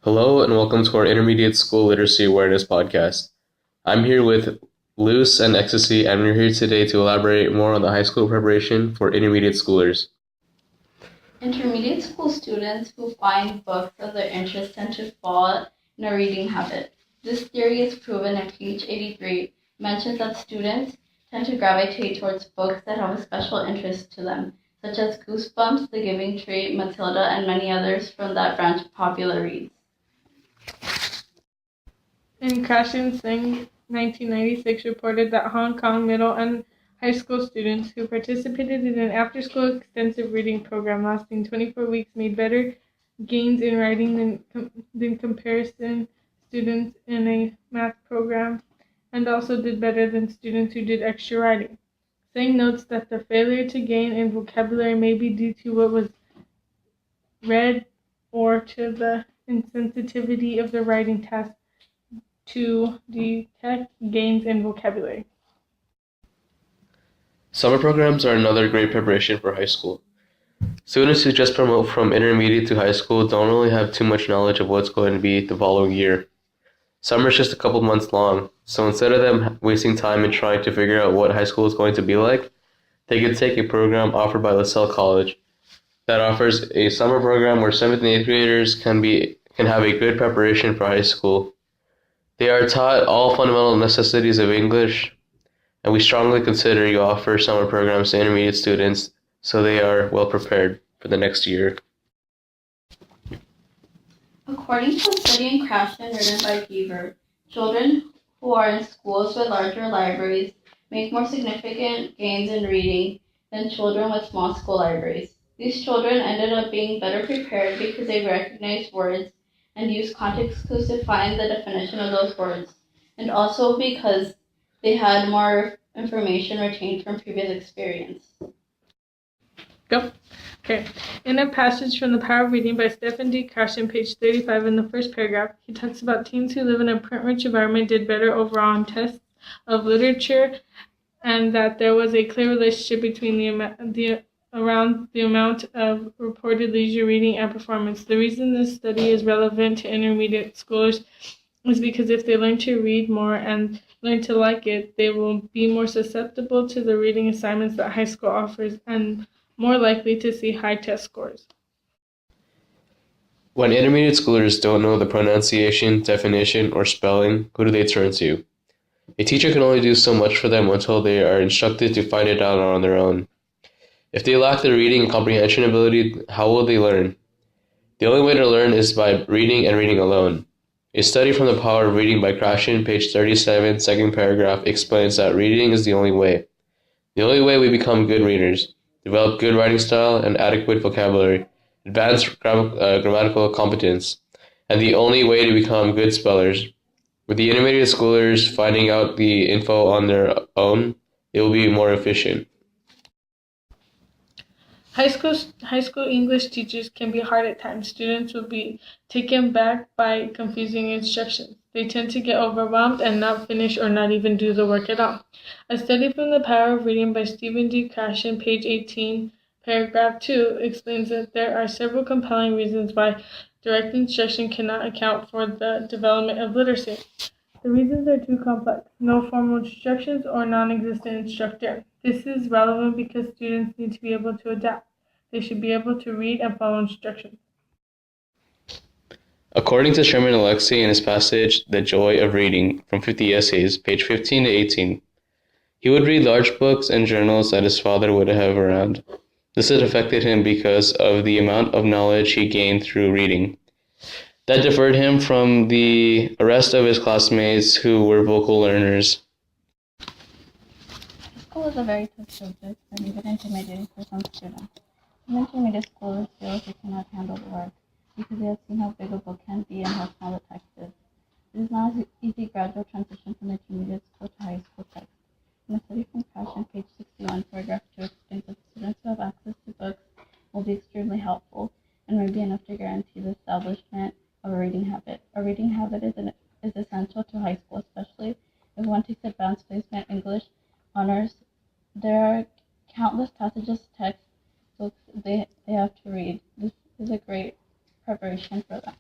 Hello and welcome to our Intermediate School Literacy Awareness podcast. I'm here with Luce and Ecstasy, and we're here today to elaborate more on the high school preparation for intermediate schoolers. Intermediate school students who find books of their interest tend to fall in a reading habit. This theory is proven in page 83, mentions that students tend to gravitate towards books that have a special interest to them, such as Goosebumps, The Giving Tree, Matilda, and many others from that branch of popular reads. And Krashen Singh 1996 reported that Hong Kong middle and high school students who participated in an after-school extensive reading program lasting 24 weeks made better gains in writing than comparison students in a math program, and also did better than students who did extra writing. Singh notes that the failure to gain in vocabulary may be due to what was read or to the insensitivity of the writing task to detect gains in vocabulary. Summer programs are another great preparation for high school. Students who just promote from intermediate to high school don't really have too much knowledge of what's going to be the following year. Summer is just a couple months long, so instead of them wasting time in trying to figure out what high school is going to be like, they could take a program offered by LaSalle College that offers a summer program where 7th and 8th graders can have a good preparation for high school. They are taught all fundamental necessities of English, and we strongly consider you offer summer programs to intermediate students so they are well prepared for the next year. According to a study in Krashen written by Beaver, children who are in schools with larger libraries make more significant gains in reading than children with small school libraries. These children ended up being better prepared because they recognized words and use context clues to find the definition of those words, and also because they had more information retained from previous experience. Go. Okay. In a passage from The Power of Reading by Stephen D. Krashen, page 35, in the first paragraph, he talks about teens who live in a print-rich environment did better overall on tests of literature, and that there was a clear relationship between around the amount of reported leisure reading and performance. The reason this study is relevant to intermediate schoolers is because if they learn to read more and learn to like it, they will be more susceptible to the reading assignments that high school offers and more likely to see high test scores. When intermediate schoolers don't know the pronunciation, definition, or spelling, who do they turn to? A teacher can only do so much for them until they are instructed to find it out on their own. If they lack the reading and comprehension ability, how will they learn? The only way to learn is by reading and reading alone. A study from The Power of Reading by Krashen, page 37, second paragraph, explains that reading is the only way. The only way we become good readers, develop good writing style and adequate vocabulary, advance grammatical competence, and the only way to become good spellers. With the intermediate schoolers finding out the info on their own, it will be more efficient. High school English teachers can be hard at times. Students will be taken back by confusing instructions. They tend to get overwhelmed and not finish or not even do the work at all. A study from The Power of Reading by Stephen D. Krashen, page 18, paragraph 2, explains that there are several compelling reasons why direct instruction cannot account for the development of literacy. The reasons are too complex. No formal instructions or non-existent instructor. This is relevant because students need to be able to adapt. They should be able to read and follow instructions. According to Sherman Alexie in his passage, The Joy of Reading, from 50 Essays, page 15 to 18, he would read large books and journals that his father would have around. This had affected him because of the amount of knowledge he gained through reading. That deferred him from the rest of his classmates who were vocal learners. School is a very tough subject and even intimidating for some students. Some intermediate scholars feel like they cannot handle the work because they have seen how big a book can be and how small the text is. It is not an easy gradual transition from intermediate school to high school text. In a study from Krashen, page 61, paragraph 2 explains that students who have access to books will be extremely helpful and may be enough to guarantee the establishment of a reading habit. A reading habit is essential to high school, especially if one takes advanced placement English honors. There are countless passages, texts, books they have to read. This is a great preparation for them.